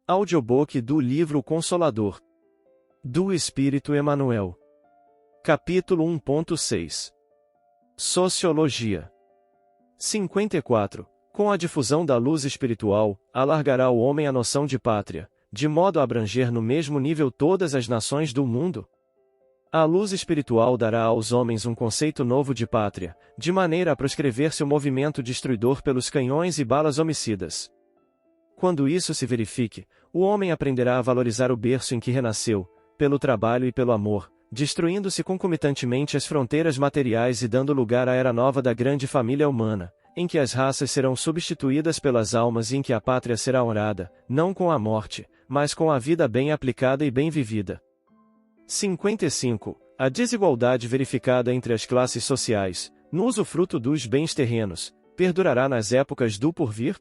Audiobook do livro Consolador. Do Espírito Emmanuel. Capítulo 1.6. Sociologia. 54. Com a difusão da luz espiritual, alargará o homem a noção de pátria, de modo a abranger no mesmo nível todas as nações do mundo. A luz espiritual dará aos homens um conceito novo de pátria, de maneira a proscrever-se o movimento destruidor pelos canhões e balas homicidas. Quando isso se verifique, o homem aprenderá a valorizar o berço em que renasceu, pelo trabalho e pelo amor, destruindo-se concomitantemente as fronteiras materiais e dando lugar à era nova da grande família humana, em que as raças serão substituídas pelas almas e em que a pátria será honrada, não com a morte, mas com a vida bem aplicada e bem vivida. 55. A desigualdade verificada entre as classes sociais, no usufruto dos bens terrenos, perdurará nas épocas do porvir?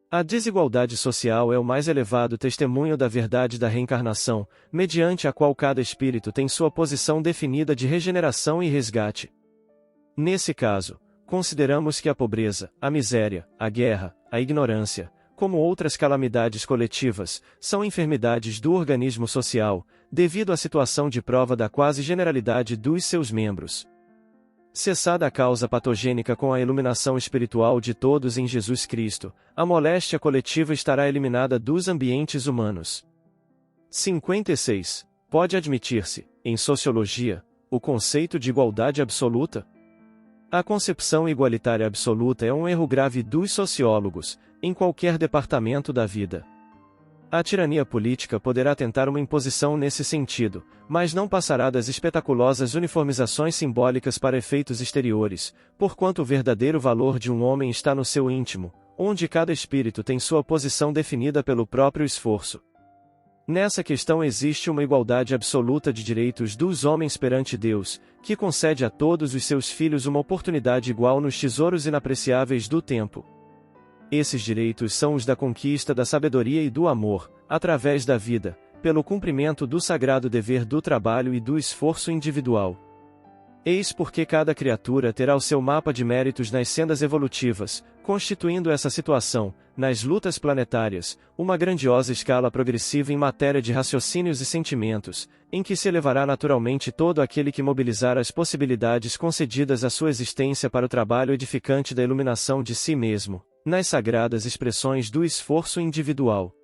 A desigualdade social é o mais elevado testemunho da verdade da reencarnação, mediante a qual cada espírito tem sua posição definida de regeneração e resgate. Nesse caso, consideramos que a pobreza, a miséria, a guerra, a ignorância, como outras calamidades coletivas, são enfermidades do organismo social, devido à situação de prova da quase generalidade dos seus membros. Cessada a causa patogênica com a iluminação espiritual de todos em Jesus Cristo, a moléstia coletiva estará eliminada dos ambientes humanos. 56. Pode admitir-se, em sociologia, o conceito de igualdade absoluta? A concepção igualitária absoluta é um erro grave dos sociólogos, em qualquer departamento da vida. A tirania política poderá tentar uma imposição nesse sentido, mas não passará das espetaculosas uniformizações simbólicas para efeitos exteriores, porquanto o verdadeiro valor de um homem está no seu íntimo, onde cada espírito tem sua posição definida pelo próprio esforço. Nessa questão existe uma igualdade absoluta de direitos dos homens perante Deus, que concede a todos os seus filhos uma oportunidade igual nos tesouros inapreciáveis do tempo. Esses direitos são os da conquista da sabedoria e do amor, através da vida, pelo cumprimento do sagrado dever do trabalho e do esforço individual. Eis porque cada criatura terá o seu mapa de méritos nas sendas evolutivas, constituindo essa situação, nas lutas planetárias, uma grandiosa escala progressiva em matéria de raciocínios e sentimentos, em que se elevará naturalmente todo aquele que mobilizar as possibilidades concedidas à sua existência para o trabalho edificante da iluminação de si mesmo, nas sagradas expressões do esforço individual.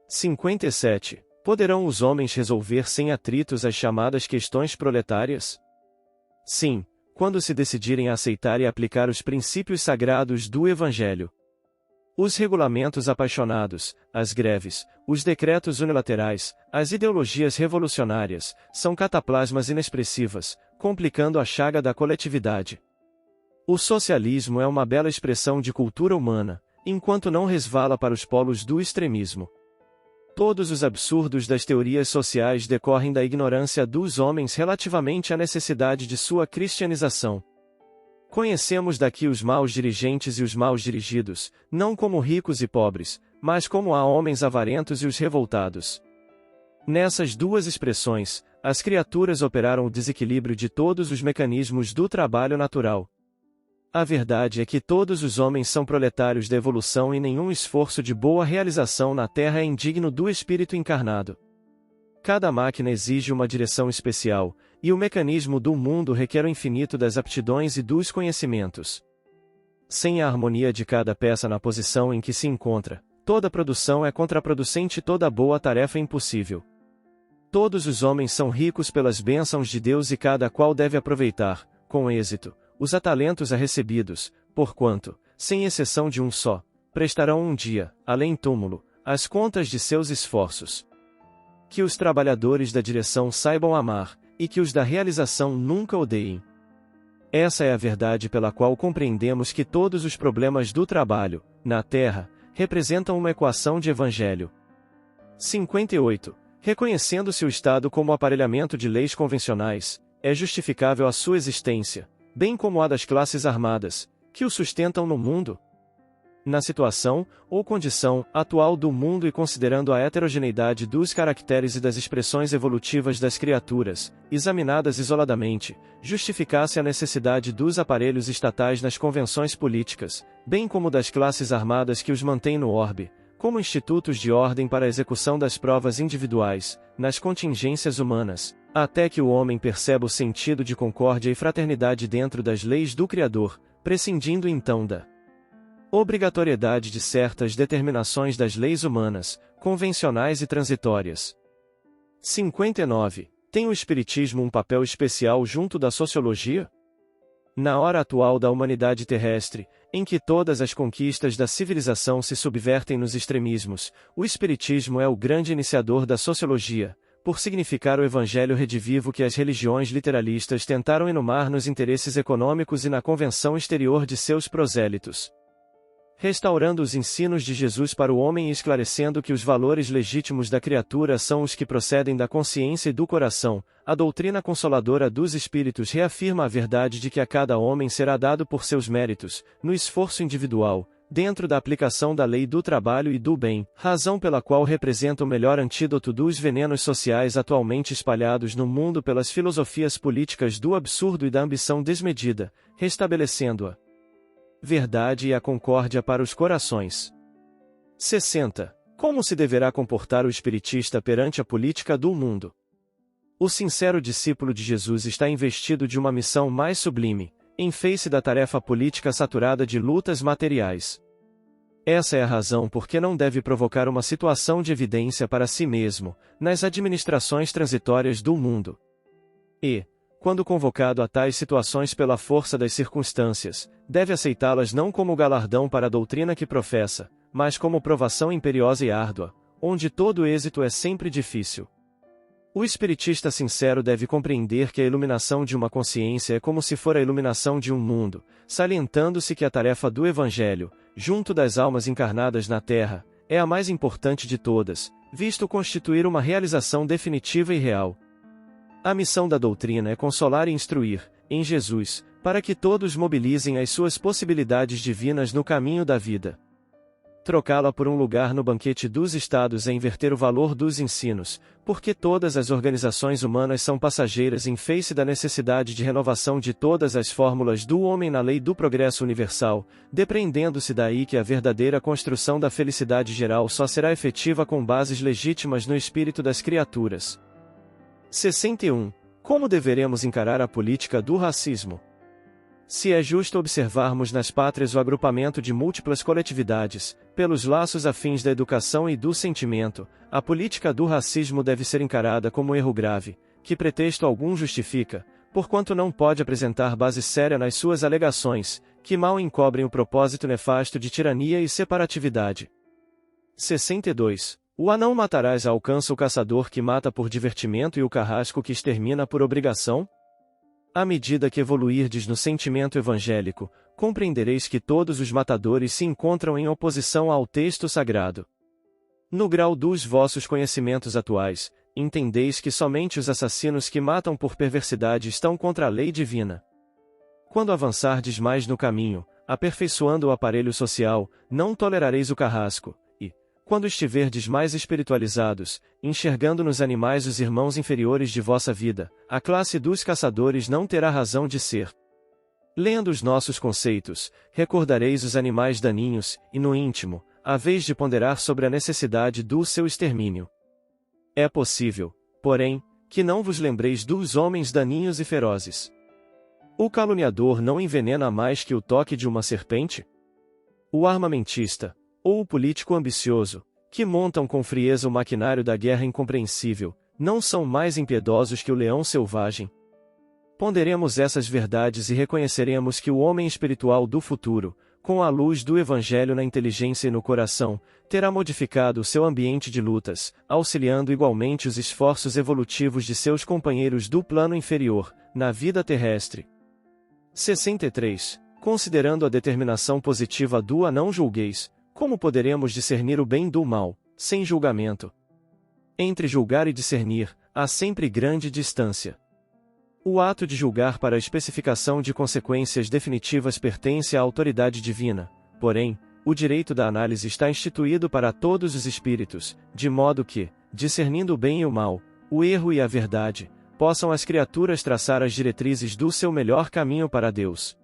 57. Poderão os homens resolver sem atritos as chamadas questões proletárias? Sim, quando se decidirem a aceitar e aplicar os princípios sagrados do Evangelho. Os regulamentos apaixonados, as greves, os decretos unilaterais, as ideologias revolucionárias, são cataplasmas inexpressivas, complicando a chaga da coletividade. O socialismo é uma bela expressão de cultura humana, enquanto não resvala para os polos do extremismo. Todos os absurdos das teorias sociais decorrem da ignorância dos homens relativamente à necessidade de sua cristianização. Conhecemos daqui os maus dirigentes e os maus dirigidos, não como ricos e pobres, mas como há homens avarentos e os revoltados. Nessas duas expressões, as criaturas operaram o desequilíbrio de todos os mecanismos do trabalho natural. A verdade é que todos os homens são proletários da evolução e nenhum esforço de boa realização na Terra é indigno do espírito encarnado. Cada máquina exige uma direção especial, e o mecanismo do mundo requer o infinito das aptidões e dos conhecimentos. Sem a harmonia de cada peça na posição em que se encontra, toda produção é contraproducente e toda boa tarefa é impossível. Todos os homens são ricos pelas bênçãos de Deus e cada qual deve aproveitar, com êxito, os atalentos recebidos, porquanto, sem exceção de um só, prestarão um dia, além túmulo, as contas de seus esforços. Que os trabalhadores da direção saibam amar, e que os da realização nunca odeiem. Essa é a verdade pela qual compreendemos que todos os problemas do trabalho, na Terra, representam uma equação de Evangelho. 58. Reconhecendo-se o Estado como aparelhamento de leis convencionais, é justificável a sua existência, bem como a das classes armadas, que o sustentam no mundo. Na situação, ou condição, atual do mundo e considerando a heterogeneidade dos caracteres e das expressões evolutivas das criaturas, examinadas isoladamente, justificasse a necessidade dos aparelhos estatais nas convenções políticas, bem como das classes armadas que os mantêm no orbe, como institutos de ordem para a execução das provas individuais, nas contingências humanas, até que o homem perceba o sentido de concórdia e fraternidade dentro das leis do Criador, prescindindo então da obrigatoriedade de certas determinações das leis humanas, convencionais e transitórias. 59. Tem o Espiritismo um papel especial junto da sociologia? Na hora atual da humanidade terrestre, em que todas as conquistas da civilização se subvertem nos extremismos, o Espiritismo é o grande iniciador da sociologia, por significar o evangelho redivivo que as religiões literalistas tentaram inumar nos interesses econômicos e na convenção exterior de seus prosélitos. Restaurando os ensinos de Jesus para o homem e esclarecendo que os valores legítimos da criatura são os que procedem da consciência e do coração, a doutrina consoladora dos Espíritos reafirma a verdade de que a cada homem será dado por seus méritos, no esforço individual, dentro da aplicação da lei do trabalho e do bem, razão pela qual representa o melhor antídoto dos venenos sociais atualmente espalhados no mundo pelas filosofias políticas do absurdo e da ambição desmedida, restabelecendo-a verdade e a concórdia para os corações. 60. Como se deverá comportar o espiritista perante a política do mundo? O sincero discípulo de Jesus está investido de uma missão mais sublime, em face da tarefa política saturada de lutas materiais. Essa é a razão por que não deve provocar uma situação de evidência para si mesmo, nas administrações transitórias do mundo. E, quando convocado a tais situações pela força das circunstâncias, deve aceitá-las não como galardão para a doutrina que professa, mas como provação imperiosa e árdua, onde todo êxito é sempre difícil. O espiritista sincero deve compreender que a iluminação de uma consciência é como se for a iluminação de um mundo, salientando-se que a tarefa do Evangelho, junto das almas encarnadas na Terra, é a mais importante de todas, visto constituir uma realização definitiva e real. A missão da doutrina é consolar e instruir, em Jesus, para que todos mobilizem as suas possibilidades divinas no caminho da vida. Trocá-la por um lugar no banquete dos estados é inverter o valor dos ensinos, porque todas as organizações humanas são passageiras em face da necessidade de renovação de todas as fórmulas do homem na lei do progresso universal, depreendendo-se daí que a verdadeira construção da felicidade geral só será efetiva com bases legítimas no espírito das criaturas. 61. Como deveremos encarar a política do racismo? Se é justo observarmos nas pátrias o agrupamento de múltiplas coletividades, pelos laços afins da educação e do sentimento, a política do racismo deve ser encarada como um erro grave, que pretexto algum justifica, porquanto não pode apresentar base séria nas suas alegações, que mal encobrem o propósito nefasto de tirania e separatividade. 62. O anão matarás alcança o caçador que mata por divertimento e o carrasco que extermina por obrigação? À medida que evoluirdes no sentimento evangélico, compreendereis que todos os matadores se encontram em oposição ao texto sagrado. No grau dos vossos conhecimentos atuais, entendeis que somente os assassinos que matam por perversidade estão contra a lei divina. Quando avançardes mais no caminho, aperfeiçoando o aparelho social, não tolerareis o carrasco. Quando estiverdes mais espiritualizados, enxergando nos animais os irmãos inferiores de vossa vida, a classe dos caçadores não terá razão de ser. Lendo os nossos conceitos, recordareis os animais daninhos, e no íntimo, a vez de ponderar sobre a necessidade do seu extermínio. É possível, porém, que não vos lembreis dos homens daninhos e ferozes. O caluniador não envenena mais que o toque de uma serpente? O armamentista, ou o político ambicioso, que montam com frieza o maquinário da guerra incompreensível, não são mais impiedosos que o leão selvagem? Ponderemos essas verdades e reconheceremos que o homem espiritual do futuro, com a luz do Evangelho na inteligência e no coração, terá modificado o seu ambiente de lutas, auxiliando igualmente os esforços evolutivos de seus companheiros do plano inferior, na vida terrestre. 63. Considerando a determinação positiva do não julgueis, como poderemos discernir o bem do mal, sem julgamento? Entre julgar e discernir, há sempre grande distância. O ato de julgar para a especificação de consequências definitivas pertence à autoridade divina, porém, o direito da análise está instituído para todos os espíritos, de modo que, discernindo o bem e o mal, o erro e a verdade, possam as criaturas traçar as diretrizes do seu melhor caminho para Deus.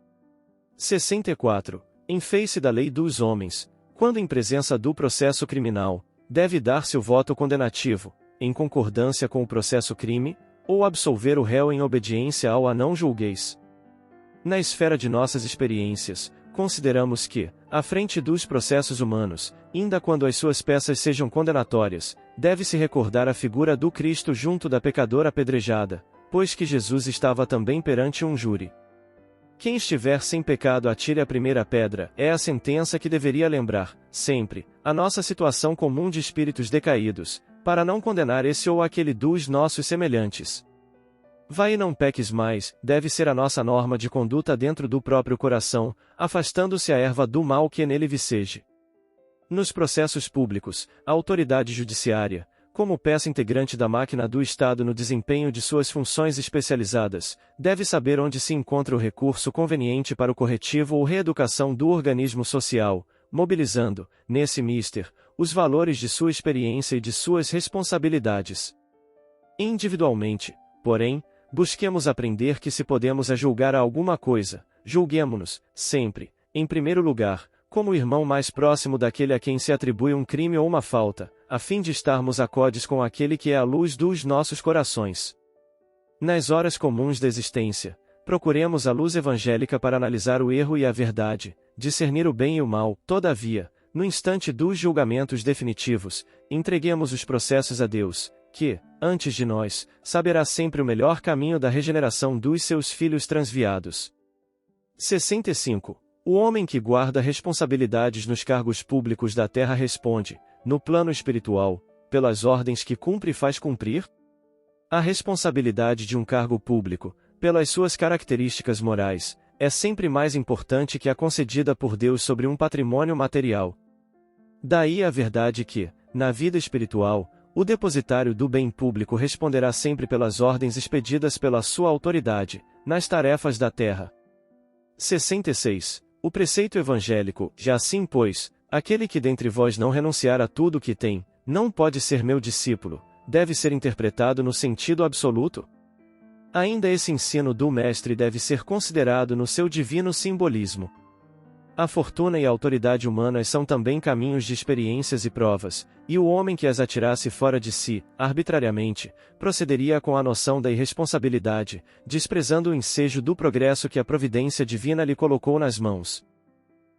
64. Em face da lei dos homens, Quando em presença do processo criminal, deve dar-se o voto condenativo, em concordância com o processo crime, ou absolver o réu em obediência ao a não julgueis. Na esfera de nossas experiências, consideramos que, à frente dos processos humanos, ainda quando as suas peças sejam condenatórias, deve-se recordar a figura do Cristo junto da pecadora apedrejada, pois que Jesus estava também perante um júri. Quem estiver sem pecado atire a primeira pedra, é a sentença que deveria lembrar, sempre, a nossa situação comum de espíritos decaídos, para não condenar esse ou aquele dos nossos semelhantes. Vai e não peques mais, deve ser a nossa norma de conduta dentro do próprio coração, afastando-se a erva do mal que nele viceje. Nos processos públicos, a autoridade judiciária, como peça integrante da máquina do Estado no desempenho de suas funções especializadas, deve saber onde se encontra o recurso conveniente para o corretivo ou reeducação do organismo social, mobilizando, nesse mister, os valores de sua experiência e de suas responsabilidades. Individualmente, porém, busquemos aprender que se podemos julgar a alguma coisa, julguemo-nos, sempre, em primeiro lugar, como o irmão mais próximo daquele a quem se atribui um crime ou uma falta, a fim de estarmos acordes com aquele que é a luz dos nossos corações. Nas horas comuns da existência, procuremos a luz evangélica para analisar o erro e a verdade, discernir o bem e o mal, todavia, no instante dos julgamentos definitivos, entreguemos os processos a Deus, que, antes de nós, saberá sempre o melhor caminho da regeneração dos seus filhos transviados. 65. O homem que guarda responsabilidades nos cargos públicos da terra responde, no plano espiritual, pelas ordens que cumpre e faz cumprir? A responsabilidade de um cargo público, pelas suas características morais, é sempre mais importante que a concedida por Deus sobre um patrimônio material. Daí a verdade que, na vida espiritual, o depositário do bem público responderá sempre pelas ordens expedidas pela sua autoridade, nas tarefas da terra. 66. O preceito evangélico, já assim pois, aquele que dentre vós não renunciar a tudo o que tem, não pode ser meu discípulo, deve ser interpretado no sentido absoluto? Ainda esse ensino do Mestre deve ser considerado no seu divino simbolismo. A fortuna e a autoridade humanas são também caminhos de experiências e provas, e o homem que as atirasse fora de si, arbitrariamente, procederia com a noção da irresponsabilidade, desprezando o ensejo do progresso que a providência divina lhe colocou nas mãos.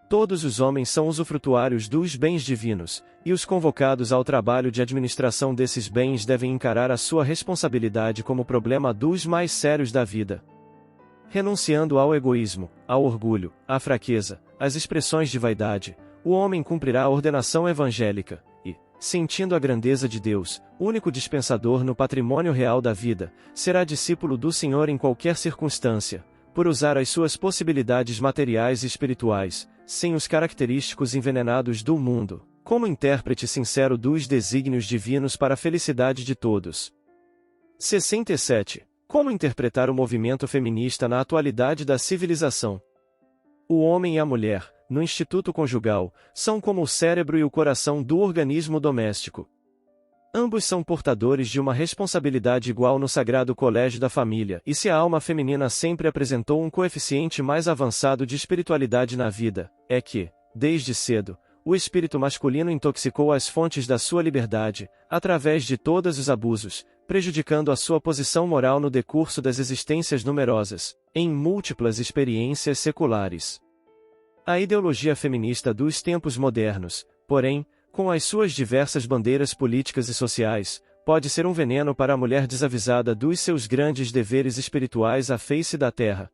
Todos os homens são usufrutuários dos bens divinos, e os convocados ao trabalho de administração desses bens devem encarar a sua responsabilidade como problema dos mais sérios da vida. Renunciando ao egoísmo, ao orgulho, à fraqueza, às expressões de vaidade, o homem cumprirá a ordenação evangélica, e, sentindo a grandeza de Deus, único dispensador no patrimônio real da vida, será discípulo do Senhor em qualquer circunstância, por usar as suas possibilidades materiais e espirituais, sem os característicos envenenados do mundo, como intérprete sincero dos desígnios divinos para a felicidade de todos. 67. Como interpretar o movimento feminista na atualidade da civilização? O homem e a mulher, no instituto conjugal, são como o cérebro e o coração do organismo doméstico. Ambos são portadores de uma responsabilidade igual no sagrado colégio da família, e se a alma feminina sempre apresentou um coeficiente mais avançado de espiritualidade na vida, é que, desde cedo, o espírito masculino intoxicou as fontes da sua liberdade, através de todos os abusos, prejudicando a sua posição moral no decurso das existências numerosas, em múltiplas experiências seculares. A ideologia feminista dos tempos modernos, porém, com as suas diversas bandeiras políticas e sociais, pode ser um veneno para a mulher desavisada dos seus grandes deveres espirituais à face da terra.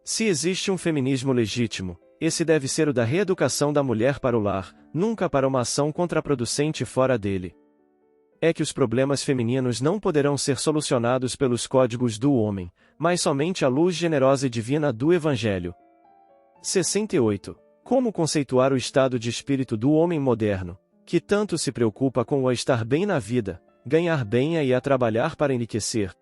Se existe um feminismo legítimo, esse deve ser o da reeducação da mulher para o lar, nunca para uma ação contraproducente fora dele. É que os problemas femininos não poderão ser solucionados pelos códigos do homem, mas somente à luz generosa e divina do Evangelho. 68. Como conceituar o estado de espírito do homem moderno, que tanto se preocupa com o estar bem na vida, ganhar bem e a trabalhar para enriquecer?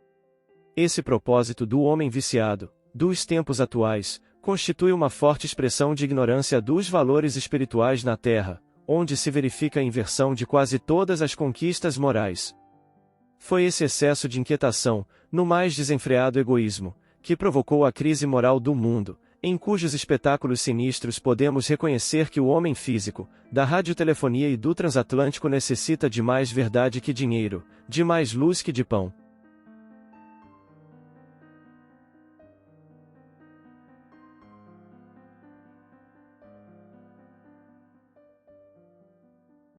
Esse propósito do homem viciado, dos tempos atuais, constitui uma forte expressão de ignorância dos valores espirituais na Terra, onde se verifica a inversão de quase todas as conquistas morais. Foi esse excesso de inquietação, no mais desenfreado egoísmo, que provocou a crise moral do mundo, em cujos espetáculos sinistros podemos reconhecer que o homem físico, da radiotelefonia e do transatlântico necessita de mais verdade que dinheiro, de mais luz que de pão.